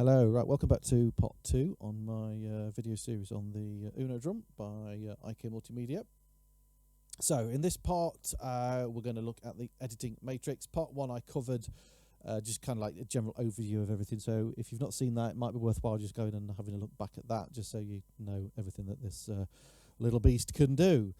Hello, right, welcome back to part 2 on my video series on the Uno drum by IK Multimedia. So in this part we're going to look at the editing matrix. Part 1 I covered just kind of like a general overview of everything, so if you've not seen that it might be worthwhile just going and having a look back at that just so you know everything that this little beast can do.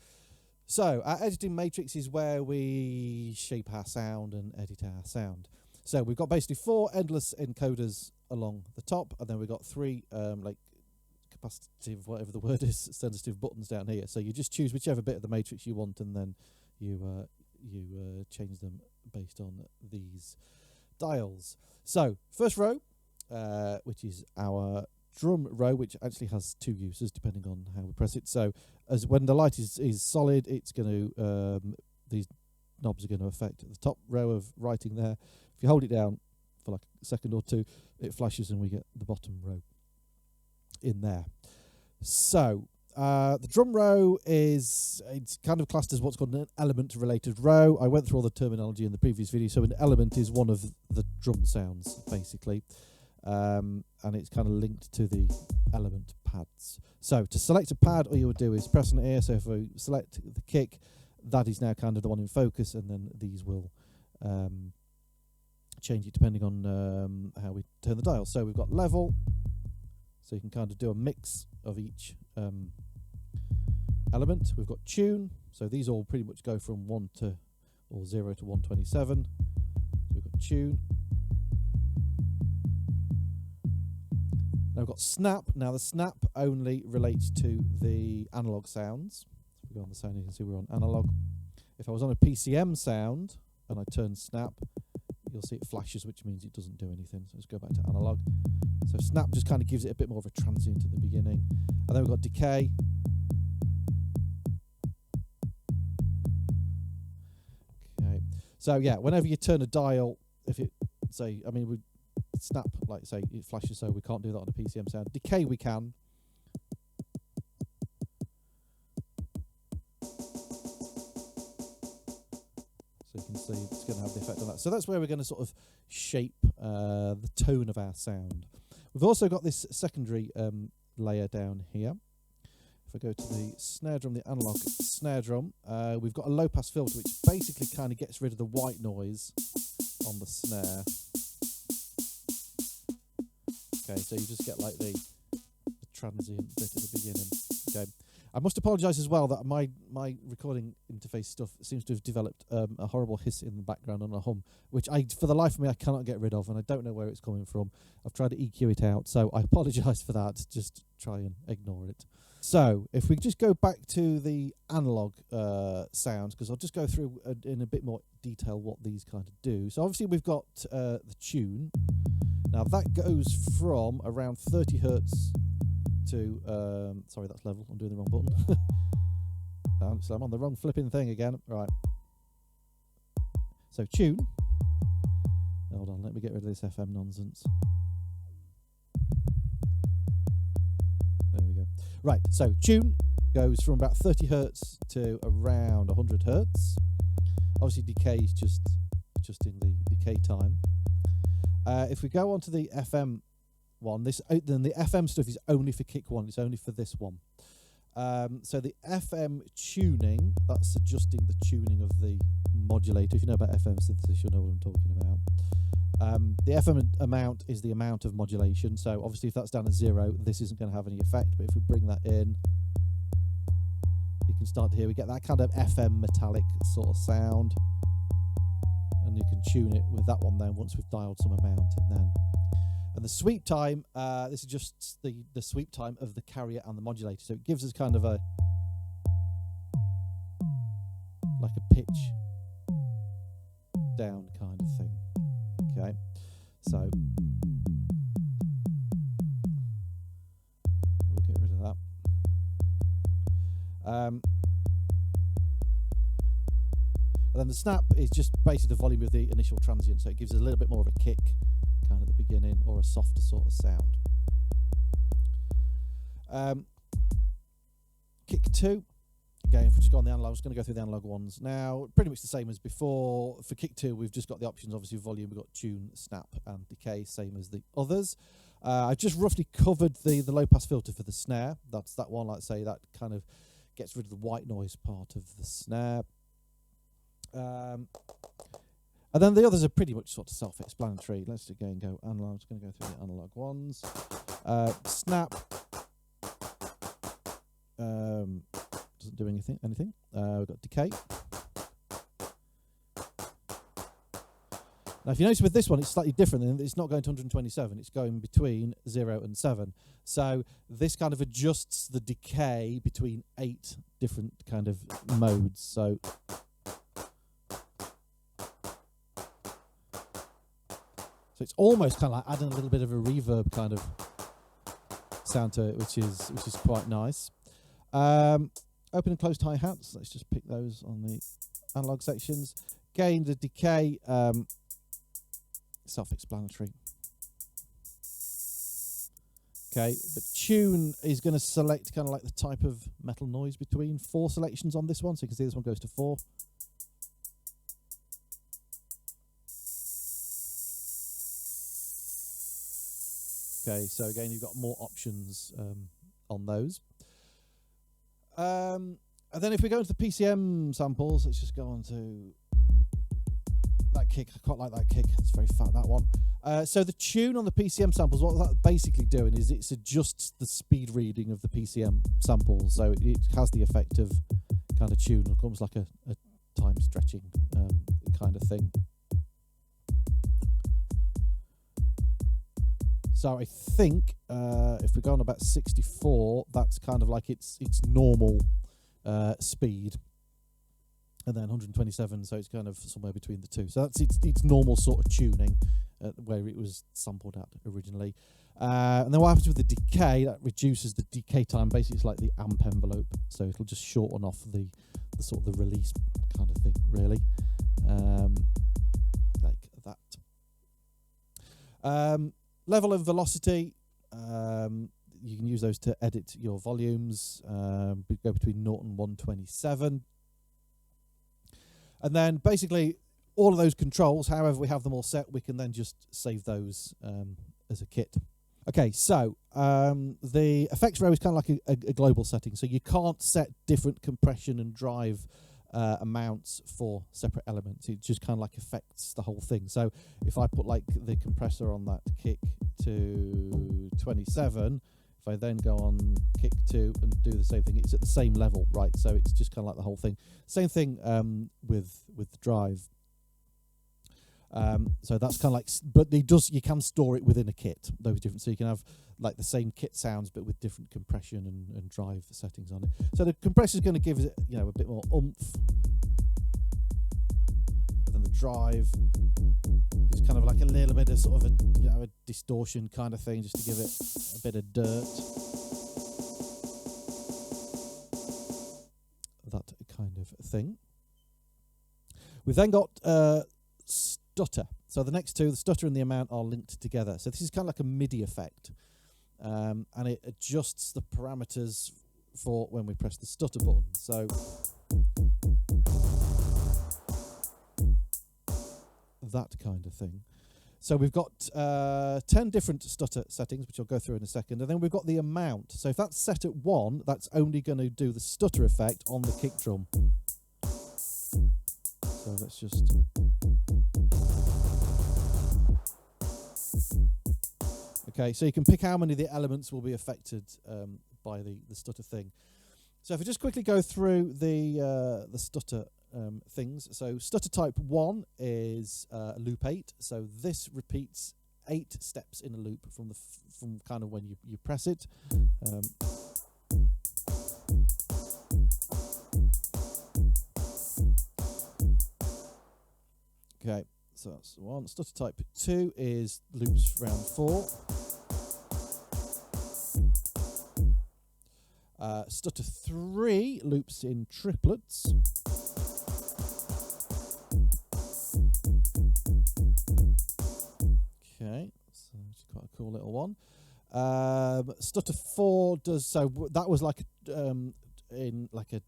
So our editing matrix is where we shape our sound and edit our sound. So we've got basically 4 endless encoders along the top, and then we've got 3 like capacitive, whatever the word is, sensitive buttons down here. So you just choose whichever bit of the matrix you want, and then you change them based on these dials. So first row, which is our drum row, which actually has 2 uses depending on how we press it. So as when the light is solid, it's going to these knobs are going to affect the top row of writing there. If you hold it down for like a second or 2, it flashes and we get the bottom row in there. So the drum row it's kind of classed as what's called an element related row. I went through all the terminology in the previous video. So an element is one of the drum sounds basically, and it's kind of linked to the element pads. So to select a pad, all you would do is press on here. So if we select the kick, that is now kind of the one in focus, and then these will change it depending on how we turn the dial. So we've got level, so you can kind of do a mix of each element. We've got tune, so these all pretty much go from 0 to 127. So we've got tune. Now we've got snap. Now the snap only relates to the analog sounds. If we go on the sound, you can see we're on analog. If I was on a PCM sound and I turn snap, you'll see it flashes, which means it doesn't do anything. So let's go back to analog. So snap just kind of gives it a bit more of a transient at the beginning. And then we've got decay. Okay. So yeah, whenever you turn a dial, if it say, I mean, we snap, like say it flashes, so we can't do that on a PCM sound. Decay we can. So you can see it's going to have the effect on that. So that's where we're going to sort of shape the tone of our sound. We've also got this secondary layer down here. If I go to the snare drum, the analog snare drum, we've got a low pass filter which basically kind of gets rid of the white noise on the snare. Okay, so you just get like the transient bit at the beginning. Okay. I must apologise as well that my recording interface stuff seems to have developed a horrible hiss in the background and a hum, which for the life of me I cannot get rid of, and I don't know where it's coming from. I've tried to EQ it out, so I apologise for that. Just try and ignore it. So if we just go back to the analog sounds, because I'll just go through in a bit more detail what these kind of do. So obviously we've got the tune. Now that goes from around 30 hertz to sorry, that's level. I'm doing the wrong button. So I'm on the wrong flipping thing again. Right. So tune. Hold on, let me get rid of this FM nonsense. There we go. Right, so tune goes from about 30 hertz to around 100 hertz. Obviously decay is just adjusting the decay time. If we go on to the FM one, then the FM stuff is only for kick 1. It's only for this one. So the FM tuning, that's adjusting the tuning of the modulator. If you know about FM synthesis, you'll know what I'm talking about. The FM amount is the amount of modulation. So obviously if that's down at 0, this isn't going to have any effect. But if we bring that in, you can start to hear, we get that kind of FM metallic sort of sound. And you can tune it with that one then once we've dialed some amount in then. And the sweep time, this is just the sweep time of the carrier and the modulator. So it gives us kind of like a pitch down kind of thing. Okay, so we'll get rid of that. And then the snap is just basically the volume of the initial transient, so it gives us a little bit more of a kick kind of at the beginning, or a softer sort of sound. Kick 2, again, if we just go on the analog, I'm just going to go through the analog ones now. Pretty much the same as before. For kick 2, we've just got the options, obviously volume, we've got tune, snap and decay, same as the others. I just roughly covered the low pass filter for the snare. That's that one, like say, that kind of gets rid of the white noise part of the snare. And then the others are pretty much sort of self-explanatory. Let's again go analog. I'm just going to go through the analog ones. Snap doesn't do anything. We've got decay. Now, if you notice with this one, it's slightly different. It's not going to 127. It's going between 0 and 7. So this kind of adjusts the decay between 8 different kind of modes. So it's almost kind of like adding a little bit of a reverb kind of sound to it, which is quite nice. Open and closed hi-hats. Let's just pick those on the analog sections. Gain, the decay. Self-explanatory. Okay, but tune is going to select kind of like the type of metal noise between 4 selections on this one. So you can see this one goes to 4. Okay, so again, you've got more options on those. And then if we go into the PCM samples, let's just go on to that kick. I quite like that kick. It's very fat, that one. So the tune on the PCM samples, what that's basically doing is it adjusts the speed reading of the PCM samples. So it has the effect of kind of tune, almost like a time stretching kind of thing. So I think if we go on about 64, that's kind of like its normal speed. And then 127, so it's kind of somewhere between the two. So that's its normal sort of tuning where it was sampled at originally. And then what happens with the decay, that reduces the decay time. Basically, it's like the amp envelope. So it'll just shorten off the sort of the release kind of thing, really. Like that. Level and velocity. You can use those to edit your volumes. Go between 0 and 127. And then basically all of those controls, however we have them all set, we can then just save those as a kit. Okay, so the effects row is kind of like a global setting. So you can't set different compression and drive amounts for separate elements. It just kind of like affects the whole thing. So if I put like the compressor on that kick to 27, if I then go on kick 2 and do the same thing, it's at the same level, right? So it's just kind of like the whole thing. Same thing with the drive. So that's kind of like, but you can store it within a kit. Those different, so you can have like the same kit sounds, but with different compression and drive settings on it. So the compressor is going to give it, a bit more oomph. And then the drive is kind of like a little bit of sort of a distortion kind of thing, just to give it a bit of dirt. That kind of thing. We've then got Stutter. So the next two, the stutter and the amount, are linked together. So this is kind of like a MIDI effect. And it adjusts the parameters for when we press the stutter button. So that kind of thing. So we've got 10 different stutter settings, which I'll go through in a second. And then we've got the amount. So if that's set at 1, that's only going to do the stutter effect on the kick drum. So let's just... Okay, so you can pick how many of the elements will be affected by the stutter thing. So if we just quickly go through the stutter things. So stutter type 1 is loop 8. So this repeats 8 steps in a loop from kind of when you press it. Okay, so that's one. Stutter type 2 is loops round 4. Stutter 3 loops in triplets. Okay, so it's quite a cool little one. Stutter 4 does, so that was like in like a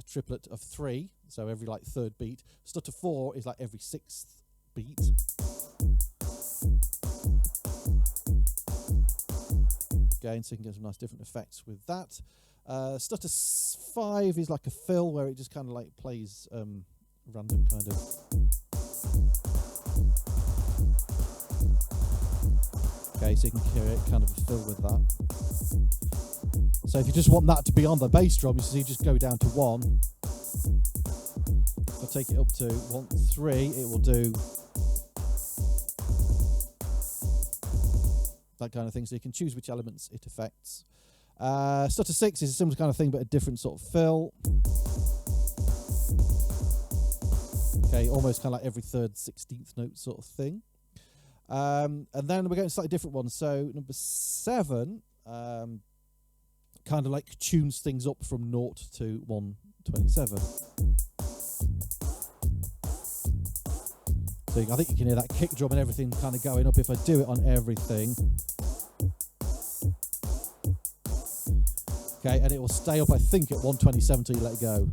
triplet of 3, so every like third beat. Stutter 4 is like every 6th beat. gain, so you can get some nice different effects with that. Stutter 5 is like a fill where it just kind of like plays random kind of. Okay, so you can create kind of a fill with that. So if you just want that to be on the bass drum, you see, you just go down to 1. If I take it up to 1, 3, it will do that kind of thing. So you can choose which elements it affects. Stutter 6 is a similar kind of thing, but a different sort of fill. Okay, almost kind of like every 3rd, 16th note sort of thing. And then we're going to slightly different ones. So number 7 kind of like tunes things up from 0 to 127. So I think you can hear that kick drum and everything kind of going up if I do it on everything. Okay, and it will stay up, I think, at 127 till you let it go.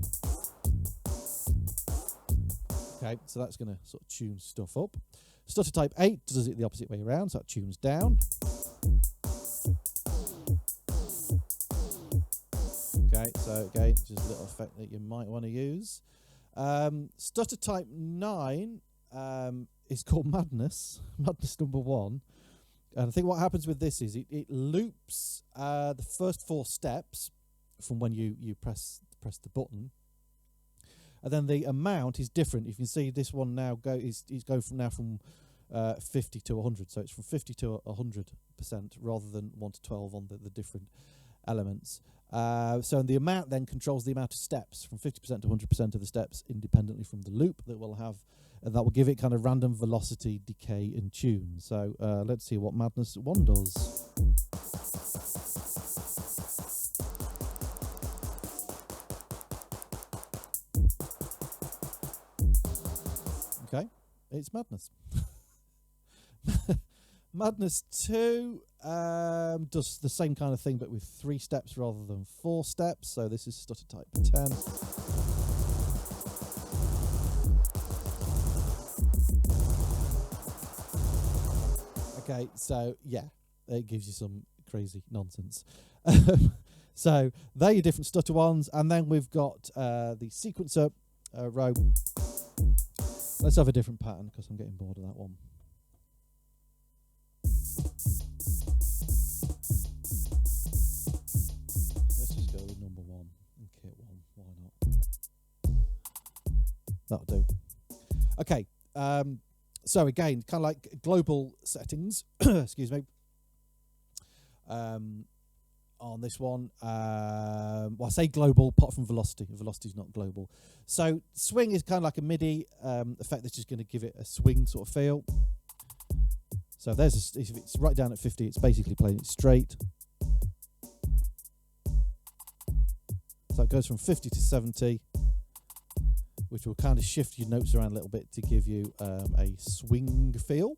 Okay, so that's going to sort of tune stuff up. Stutter type 8 does it the opposite way around, so that tunes down. Okay, so again, just a little effect that you might want to use. Stutter type 9 is called Madness, Madness number 1. And I think what happens with this is it loops the first 4 steps from when you press the button. And then the amount is different. You can see this one now is going from 50 to 100. So it's from 50 to 100% rather than 1 to 12 on the different elements. So the amount then controls the amount of steps from 50% to 100% of the steps independently from the loop that we'll have. And that will give it kind of random velocity, decay, and tune. So let's see what Madness 1 does. Okay, it's Madness. Madness 2 does the same kind of thing, but with 3 steps rather than 4 steps. So this is Stutter type 10. Okay, so yeah, it gives you some crazy nonsense. So they're your different stutter ones, and then we've got the sequencer row. Let's have a different pattern because I'm getting bored of that one. Let's just go with number 1 and kit 1. Why not? That'll do. Okay. So again, kind of like global settings, excuse me, on this one. Well, I say global, apart from velocity. Velocity is not global. So swing is kind of like a MIDI effect that's just going to give it a swing sort of feel. So if it's right down at 50, it's basically playing it straight. So it goes from 50 to 70. Which will kind of shift your notes around a little bit to give you a swing feel.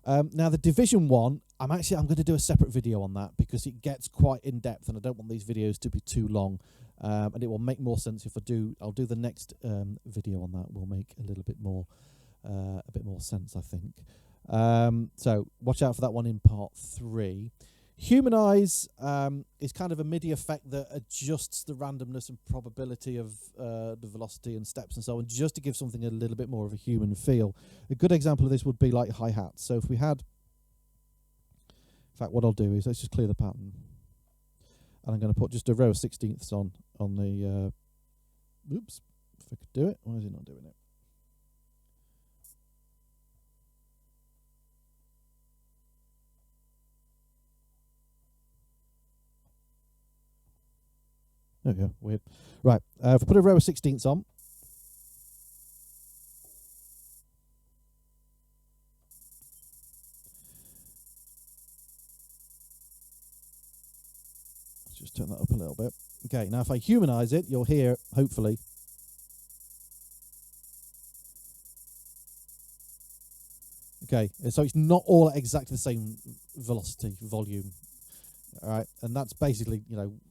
Now the division one, I'm going to do a separate video on that because it gets quite in depth, and I don't want these videos to be too long. And it will make more sense if I'll do the next video on that. Will make a little bit more sense, I think. So watch out for that one in part 3. Humanize is kind of a MIDI effect that adjusts the randomness and probability of the velocity and steps and so on, just to give something a little bit more of a human feel. A good example of this would be like hi-hats. So if we had, in fact, what I'll do is let's just clear the pattern, and I'm going to put just a row of 16ths on the. Oops, if I could do it. Why is it not doing it? There we go, weird. Right, if I put a row of 16ths on. Let's just turn that up a little bit. Okay, now if I humanize it, you'll hear, hopefully. Okay, so it's not all at exactly the same velocity, volume. All right, and that's basically,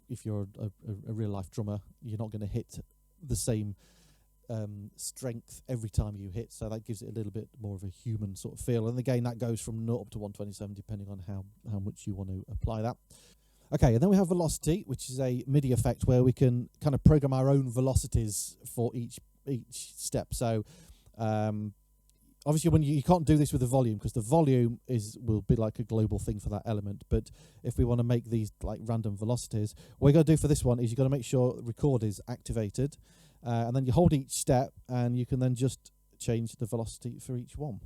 if you're a real life drummer, you're not going to hit the same strength every time you hit, so that gives it a little bit more of a human sort of feel. And again, that goes from 0 up to 127 depending on how much you want to apply that. Okay, and then we have velocity, which is a MIDI effect where we can kind of program our own velocities for each step. So obviously when you can't do this with the volume, because the volume will be like a global thing for that element. But if we want to make these like random velocities, what you got to do for this one is you got to make sure record is activated, and then you hold each step, and you can then just change the velocity for each one.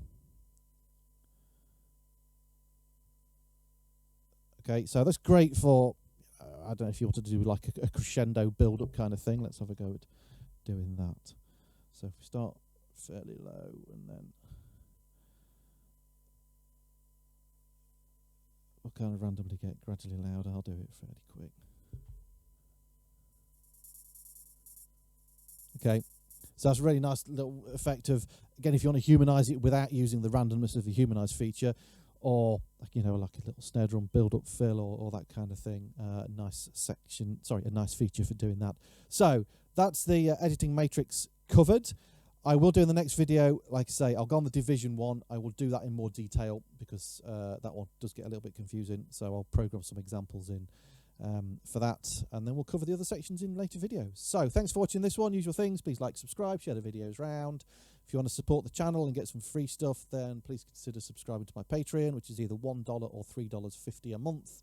Okay, so that's great for, I don't know if you want to do like a crescendo build-up kind of thing. Let's have a go at doing that. So if we start fairly low and then we'll kind of randomly get gradually loud. I'll do it fairly quick. Okay, so that's a really nice little effect of, again, if you want to humanize it without using the randomness of the humanize feature, or like a little snare drum build-up fill or that kind of thing. A nice feature for doing that. So that's the editing matrix covered. I will do in the next video, like I say, I'll go on the division one. I will do that in more detail because that one does get a little bit confusing. So I'll program some examples in for that, and then we'll cover the other sections in later videos. So thanks for watching this one. Usual things, please like, subscribe, share the videos around. If you want to support the channel and get some free stuff, then please consider subscribing to my Patreon, which is either $1 or $3.50 a month.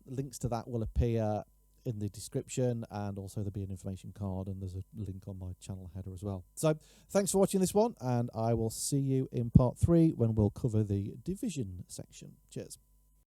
Links to that will appear in the description, and also there'll be an information card, and there's a link on my channel header as well. So thanks for watching this one, and I will see you in part 3 when we'll cover the division section. Cheers.